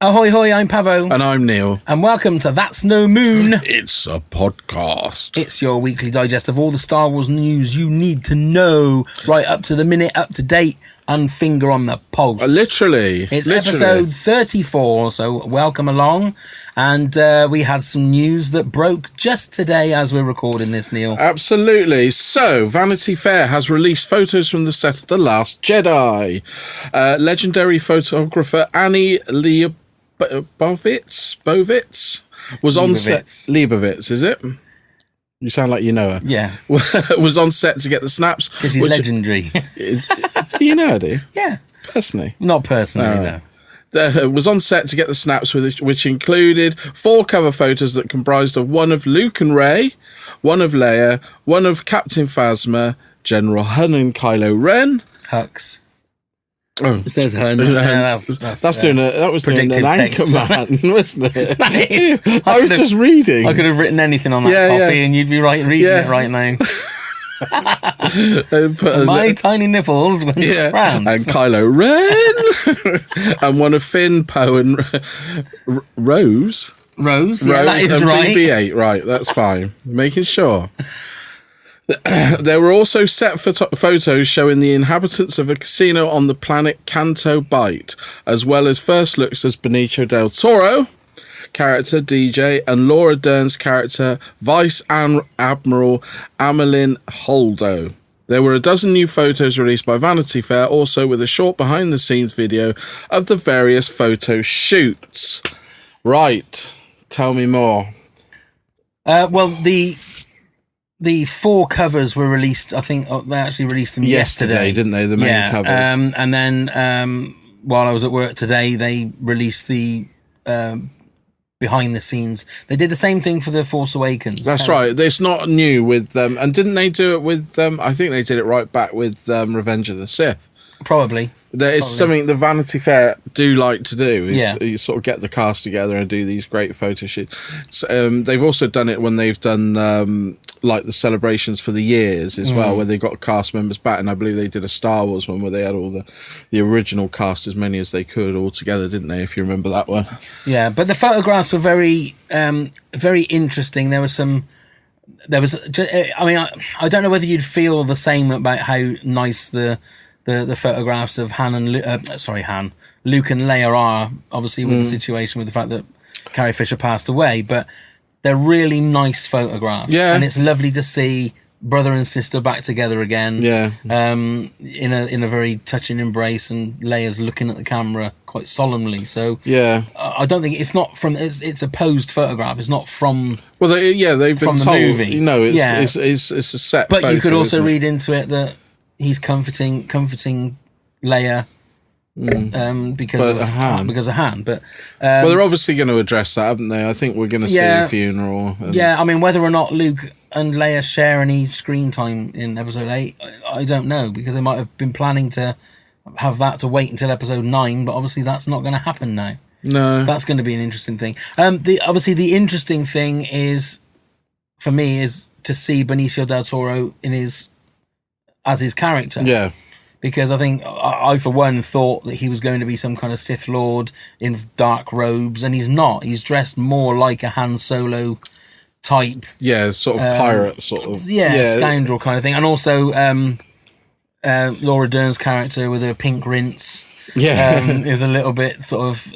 Ahoy, hoy, I'm Pavo. And I'm Neil. And welcome to That's No Moon. It's a podcast. It's your weekly digest of all the Star Wars news you need to know, right up to the minute, up to date, and finger on the pulse. Literally. It's episode 34, so welcome along. And we had some news that broke just today as we're recording this, Neil. Absolutely. So, Vanity Fair has released photos from the set of The Last Jedi. Legendary photographer Annie Leibovitz was on set. Leibovitz, is it? You sound like you know her. Yeah. Was on set to get the snaps. Because she's legendary. Do you know her, do you? Yeah. Personally? Not personally, no. Was on set to get the snaps, which included 4 cover photos that comprised of one of Luke and Rey, one of Leia, one of Captain Phasma, General Hun and Kylo Ren. Hux. Oh, it says Hun. That was doing an text. Anchorman, wasn't it? I was just reading. I could have written anything on that copy, and you'd be reading it right now. My tiny nipples went to France. And Kylo Ren. And one of Finn, Poe, and Rose. Yeah, that is and right. BB-8, right, that's fine. Making sure. There were also set photos showing the inhabitants of a casino on the planet Canto Bight, as well as first looks as Benicio del Toro character DJ and Laura Dern's character Vice Admiral Amelin Holdo. There were a dozen new photos released by Vanity Fair, also with a short behind-the-scenes video of the various photo shoots. Right, tell me more. Well, the 4 covers were released. I think they actually released them yesterday, didn't they? The main covers. And then while I was at work today, they released the behind the scenes. They did the same thing for The Force Awakens. That's right. It's not new with them. And didn't they do it with I think they did it right back with Revenge of the Sith. Probably. There is something the Vanity Fair do like to do. You sort of get the cast together and do these great photo shoots. They've also done it when they've done like the celebrations for the years as well, where they got cast members back. And I believe they did a Star Wars one where they had all the original cast, as many as they could, all together, didn't they? If you remember that one. Yeah, but the photographs were very, very interesting. I mean, I don't know whether you'd feel the same about how nice the photographs of Luke and Leia are, obviously with the situation with the fact that Carrie Fisher passed away, but they're really nice photographs. Yeah. And it's lovely to see brother and sister back together again. Yeah. In a very touching embrace, and Leia's looking at the camera quite solemnly. So yeah, I don't think it's a posed photograph. It's not from. Well, they've been from told, the movie. No, it's a set. But photo, you could also read into it that he's comforting Leia. Because of Han. But well, they're obviously going to address that, haven't they? I think we're going to see a funeral. I mean, whether or not Luke and Leia share any screen time in episode 8, I don't know, because they might have been planning to have that to wait until episode 9, but obviously that's not going to happen now. No, that's going to be an interesting thing. The interesting thing is, for me, is to see Benicio del Toro as his character. Yeah. Because I think I, for one, thought that he was going to be some kind of Sith Lord in dark robes, and he's not. He's dressed more like a Han Solo type. Yeah, sort of pirate, sort of. Scoundrel kind of thing. And also Laura Dern's character with her pink rinse is a little bit sort of...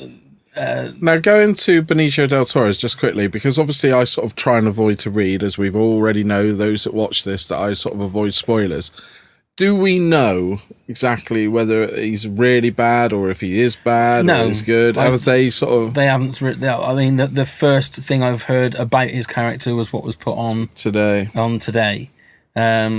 Now, going to Benicio del Toro's just quickly, because obviously I sort of try and avoid to read, as we've already know, those that watch this, that I sort of avoid spoilers. Do we know exactly whether he's really bad or if he is bad or he's good? Have they sort of... They haven't... I mean, the first thing I've heard about his character was what was put on... Today. But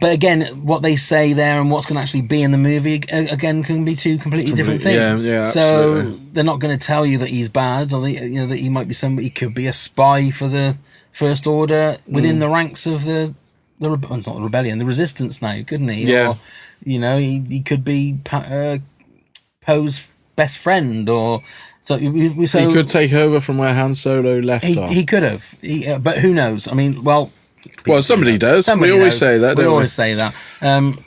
again, what they say there and what's going to actually be in the movie, again, can be two completely different things. Yeah, absolutely. So they're not going to tell you that he's bad, or that he might be somebody... He could be a spy for the First Order within the ranks of the not the rebellion, the resistance now, couldn't he? Yeah. Or, he could be Poe's best friend, or so he could take over from where Han Solo left off. He could have, but who knows? I mean, well, people. Well, somebody does. Somebody we always knows. say that, don't we? Always say that.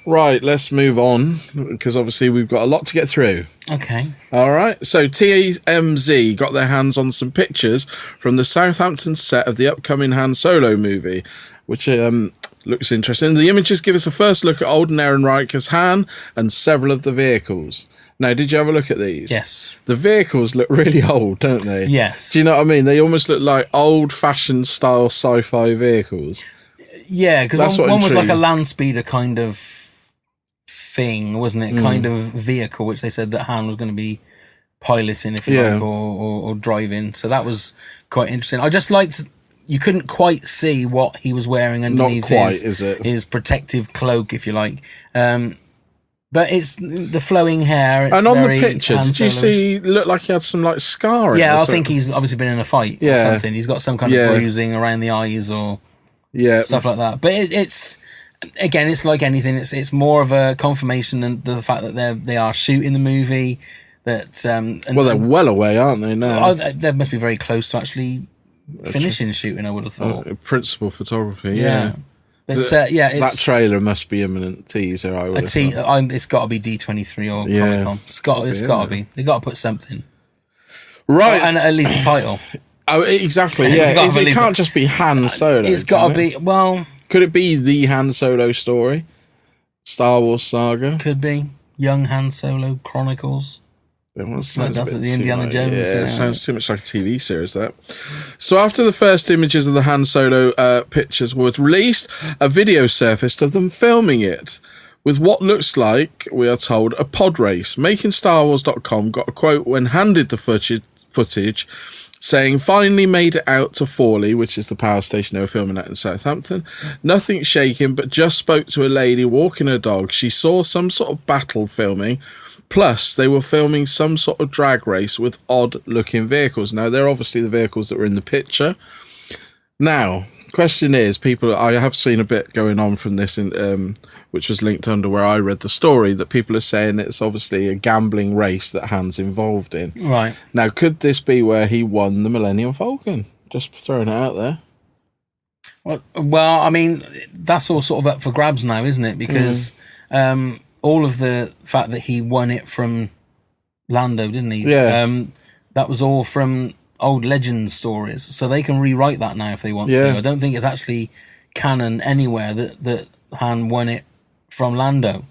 Right, let's move on, because obviously we've got a lot to get through. Okay. All right. So TMZ got their hands on some pictures from the Southampton set of the upcoming Han Solo movie, which looks interesting. The images give us a first look at Alden Ehrenreich's Han and several of the vehicles. Now, did you have a look at these? Yes. The vehicles look really old, don't they? Yes. Do you know what I mean? They almost look like old-fashioned style sci-fi vehicles. Yeah, because one was like a intrigued. land speeder kind of thing, wasn't it? Kind of vehicle, which they said that Han was going to be piloting, if you like, or driving. So that was quite interesting. I just liked... You couldn't quite see what he was wearing underneath his protective cloak, if you like. But it's the flowing hair. It's and on the very picture, Han did you Solo-ish. see, look like he had some like scarring? Yeah, or I something? think he's obviously been in a fight or something. He's got some kind of bruising around the eyes or stuff like that. But it's again, it's like anything. It's more of a confirmation than the fact that they are shooting the movie. That they're well away, aren't they now? They must be very close to actually finishing shooting. I would have thought. Principal photography, yeah. But it's, that trailer must be imminent teaser. I would have thought. It's got to be D23 or Comic-Con. It's got to be. They got to put something right, and at least a title. Oh, exactly. Yeah, it can't just be Han Solo. It's got to be. Well, could it be the Han Solo story? Star Wars saga could be Young Han Solo Chronicles. That's the Indiana Jones. Yeah, it sounds too much like a TV series, that. So after the first images of the Han Solo pictures were released, a video surfaced of them filming it with what looks like, we are told, a pod race. MakingStarWars.com got a quote when handed the footage saying, finally made it out to Forley, which is the power station they were filming at in Southampton. Nothing shaking, but just spoke to a lady walking her dog. She saw some sort of battle filming. Plus, they were filming some sort of drag race with odd-looking vehicles. Now, they're obviously the vehicles that were in the picture. Now, question is, I have seen a bit going on from this, which was linked under where I read the story, that people are saying it's obviously a gambling race that Han's involved in. Right. Now, could this be where he won the Millennium Falcon? Just throwing it out there. Well, I mean, that's all sort of up for grabs now, isn't it? Because... all of the fact that he won it from Lando, didn't he? Yeah. That was all from old Legends stories. So they can rewrite that now if they want to. I don't think it's actually canon anywhere that Han won it from Lando.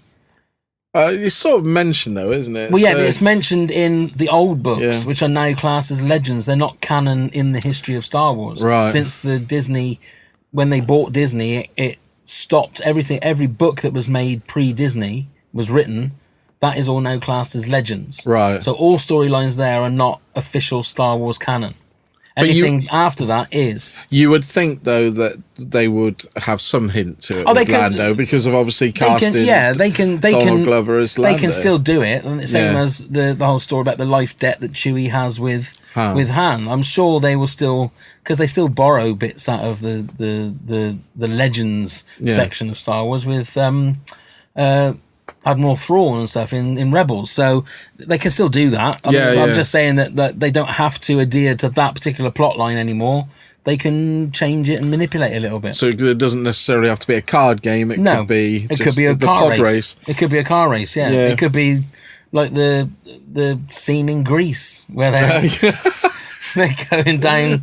It's sort of mentioned, though, isn't it? Well, yeah, but it's mentioned in the old books, which are now classed as legends. They're not canon in the history of Star Wars. Right. Since when they bought Disney, it stopped everything. Every book that was made pre-Disney was written, that is all now classed as legends. Right. So all storylines there are not official Star Wars canon. Anything after that is. You would think, though, that they would have some hint to it with Lando, because of obviously casting Donald Glover as Lando. They can still do it. And the same as the whole story about the life debt that Chewie has with Han. I'm sure they will still, because they still borrow bits out of the Legends section of Star Wars with Admiral Thrawn and stuff in Rebels, so they can still do that. I'm just saying that they don't have to adhere to that particular plot line anymore. They can change it and manipulate it a little bit. So it doesn't necessarily have to be a card game. It could be a car race. It could be a car race. Yeah. It could be like the scene in Greece where they're going down.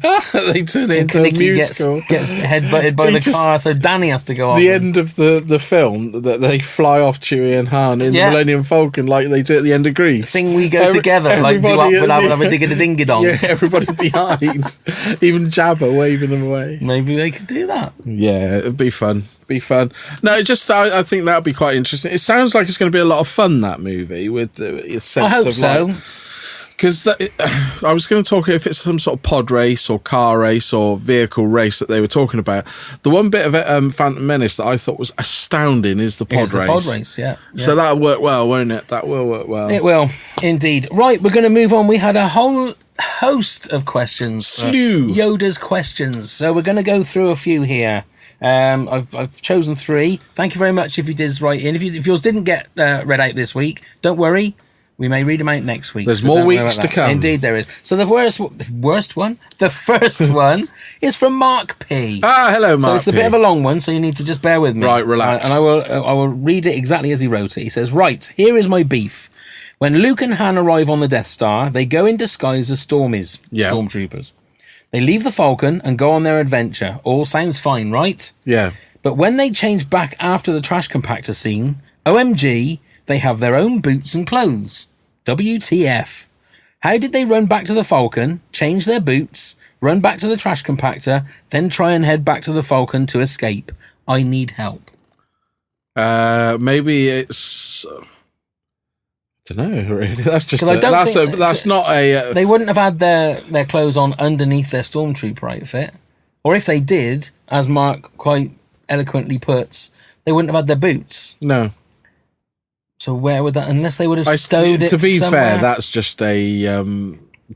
They turn it into a musical. Gets headbutted by the car, so Danny has to go off. The end of the film, that they fly off Chewie and Han in the Millennium Falcon, like they do at the end of Grease. Sing We Go Together, like do up with have a digga-ding-a-dong. Yeah, everybody behind, even Jabba waving them away. Maybe they could do that. Yeah, it'd be fun. No, I think that'd be quite interesting. It sounds like it's going to be a lot of fun, that movie, with the sense I hope of so. Because I was going to talk if it's some sort of pod race or car race or vehicle race that they were talking about. The one bit of it, Phantom Menace, that I thought was astounding is the pod race. The pod race, yeah. So that'll work well, won't it? That will work well. It will, indeed. Right, we're going to move on. We had a whole host of questions. Slew. YODA'S questions. So we're going to go through a few here. I've chosen 3. Thank you very much if you did write in. If yours didn't get read out this week, don't worry. We may read them out next week. There's more weeks to come. Indeed, there is. So the worst one? The first one is from Mark P. Ah, hello, Mark. So it's a bit of a long one, so you need to just bear with me. Right, relax. And I will read it exactly as he wrote it. He says, right, here is my beef. When Luke and Han arrive on the Death Star, they go in disguise as Stormies, stormtroopers. They leave the Falcon and go on their adventure. All sounds fine, right? Yeah. But when they change back after the trash compactor scene, OMG, they have their own boots and clothes. WTF. How did they run back to the Falcon, change their boots, run back to the trash compactor, then try and head back to the Falcon to escape? I need help. Maybe it's... I don't know, really. That's just... That's not a... They wouldn't have had their clothes on underneath their stormtrooper outfit. Or if they did, as Mark quite eloquently puts, they wouldn't have had their boots. No. So where would that... Unless they would have stowed it To be somewhere. fair, that's just a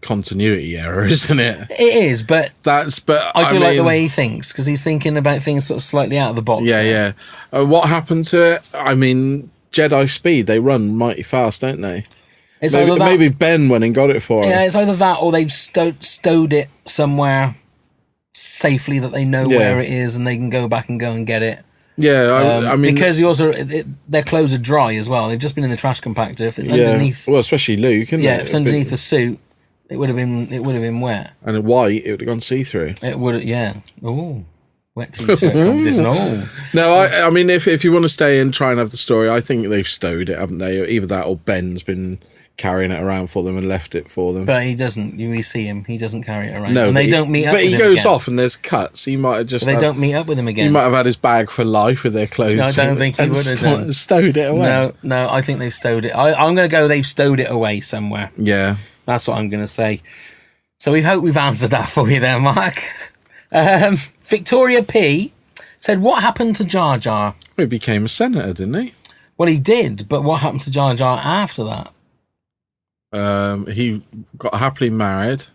continuity error, isn't it? It is, but... I like the way he thinks, because he's thinking about things sort of slightly out of the box. Yeah. What happened to it? I mean, Jedi speed, they run mighty fast, don't they? Maybe Ben went and got it for him. Yeah, it's either that or they've stowed it somewhere safely that they know where it is and they can go back and go and get it. Yeah, I mean... Because their clothes are dry as well. They've just been in the trash compactor. If it's underneath... Well, especially Luke, isn't it? Yeah, if it's underneath the suit, it would have been wet. And in white, it would have gone see-through. It would, yeah. Ooh, wet t-shirt competition. Oh. No, I mean, if you want to stay and try and have the story, I think they've stowed it, haven't they? Either that or Ben's been carrying it around for them and left it for them. But he doesn't. We see him. He doesn't carry it around. No, and they don't meet up with him. But he goes off and there's cuts. He might have just... But they don't meet up with him again. He might have had his bag for life with their clothes. No, I don't think he would have done. Stowed it away. No, I think they've stowed it. I'm going to go they've stowed it away somewhere. Yeah. That's what I'm going to say. So we hope we've answered that for you there, Mark. Victoria P said, what happened to Jar Jar? He became a senator, didn't he? Well, he did, but what happened to Jar Jar after that? He got happily married,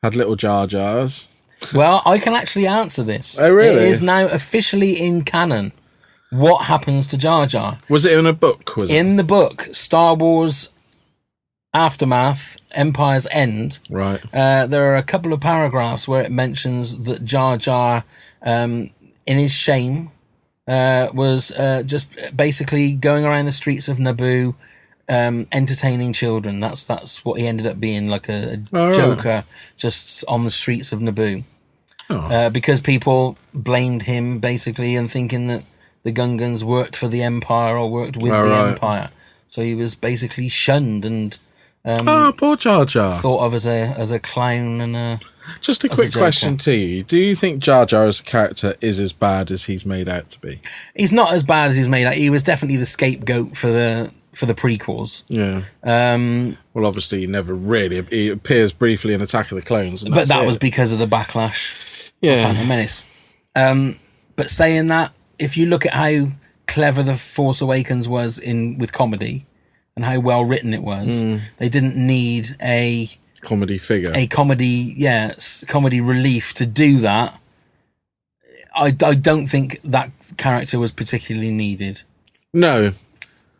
had little Jar Jars. Well, I can actually answer this. Oh, really? It is now officially in canon. What happens to Jar Jar? Was it in a book? In the book, Star Wars Aftermath, Empire's End. Right. There are a couple of paragraphs where it mentions that Jar Jar, in his shame, was just basically going around the streets of Naboo, entertaining children. That's what he ended up being, like a joker, just on the streets of Naboo. Because people blamed him basically and thinking that the Gungans worked for the Empire or worked with the Empire. So he was basically shunned and poor Jar Jar, thought of as a clown and just a quick question to you. Do you think Jar Jar as a character is as bad as he's made out to be? He's not as bad as he's made out. He was definitely the scapegoat for the prequels. Yeah. Well, obviously, he appears briefly in Attack of the Clones, but that was because of the backlash. For Phantom Menace. But saying that, if you look at how clever the Force Awakens was with comedy and how well written it was, they didn't need a comedy figure, comedy relief to do that. I don't think that character was particularly needed. No.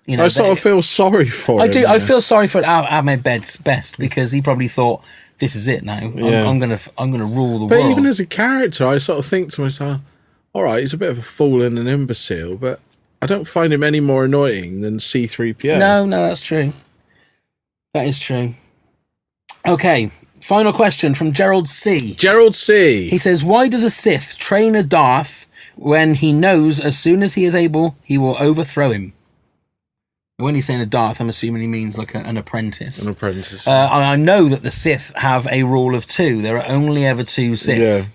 You know, I sort of feel sorry for him. I do. I feel sorry for Ahmed Best because he probably thought, this is it now. I'm gonna rule the world. But even as a character, I sort of think to myself, all right, he's a bit of a fool and an imbecile, but I don't find him any more annoying than C-3PO. No, that's true. That is true. Okay, final question from Gerald C. Gerald C. He says, why does a Sith train a Darth when he knows as soon as he is able, he will overthrow him? When he's saying a Darth, I'm assuming he means like an apprentice. An apprentice. I know that the Sith have a rule of two. There are only ever two Sith. Yeah.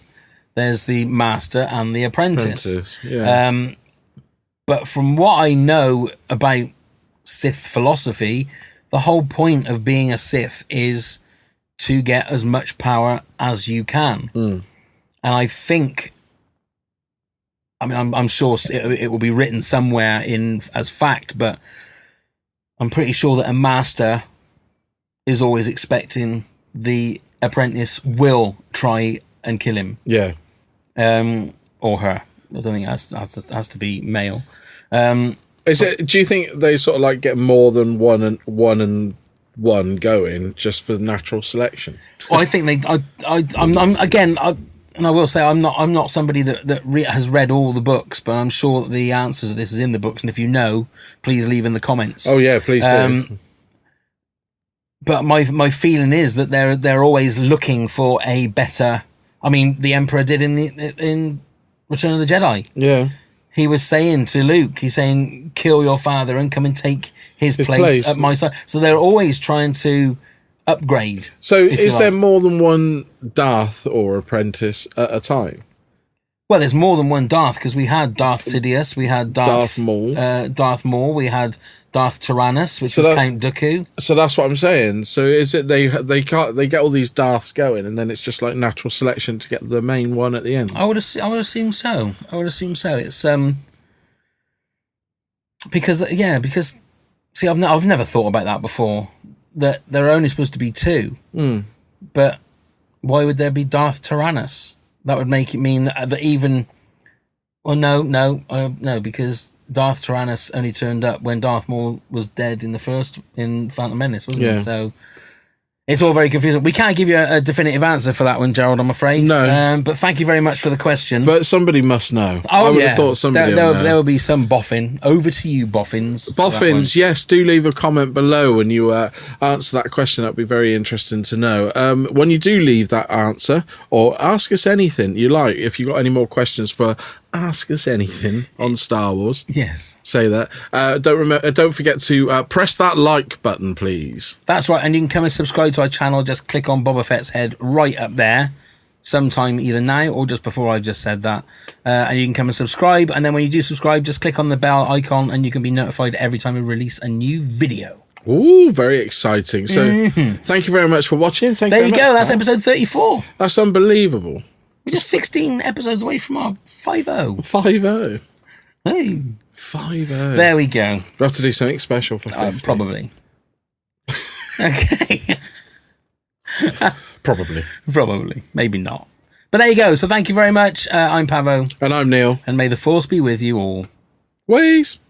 There's the Master and the Apprentice. Yeah. But from what I know about Sith philosophy, the whole point of being a Sith is to get as much power as you can. And I think... I'm sure it will be written somewhere as fact, but I'm pretty sure that a master is always expecting the apprentice will try and kill him. Yeah. Or her. I don't think it has to be male. Do you think they sort of like get more than one and one going just for natural selection. I think and I will say I'm not somebody that has read all the books, but I'm sure that the answers to this is in the books, and if you know, please leave in the comments. Oh yeah, please do. But my feeling is that they're always looking for a better. I mean, the Emperor did in Return of the Jedi. Yeah. He was saying to Luke, he's saying, kill your father and come and take his place at my side. So they're always trying to upgrade. So is there more than one Darth or apprentice at a time? Well, there's more than one Darth, because we had Darth Sidious, we had Darth Maul, we had Darth Tyrannus, which is Count Dooku. So that's what I'm saying. So is it they get all these Darths going, and then it's just like natural selection to get the main one at the end? I would assume so. It's because see, I've never thought about that before. That there are only supposed to be two, but why would there be Darth Tyrannus? That would make it mean that even. Well, no, because Darth Tyrannus only turned up when Darth Maul was dead in Phantom Menace, wasn't he? So it's all very confusing. We can't give you a definitive answer for that one, Gerald, I'm afraid. No. But thank you very much for the question. But somebody must know. I would have thought somebody would know. There will be some boffin. Over to you, boffins. Boffins, yes, do leave a comment below when you answer that question. That'd be very interesting to know. When you do leave that answer, or ask us anything you like, if you've got any more questions for Ask Us Anything on Star Wars. Yes. Say that. Don't forget to press that like button, please. That's right, and you can come and subscribe to our channel. Just click on Boba Fett's head right up there, sometime either now or just before I just said that. And you can come and subscribe, and then when you do subscribe, just click on the bell icon and you can be notified every time we release a new video. Ooh, very exciting. So thank you very much for watching. There you go. That's episode 34. That's unbelievable. We're just 16 episodes away from our 50. 50. Hey. 50. There we go. We'll have to do something special for 50. Probably. Okay. Probably. Maybe not. But there you go. So thank you very much. I'm Pavo. And I'm Neil. And may the force be with you all. Ways.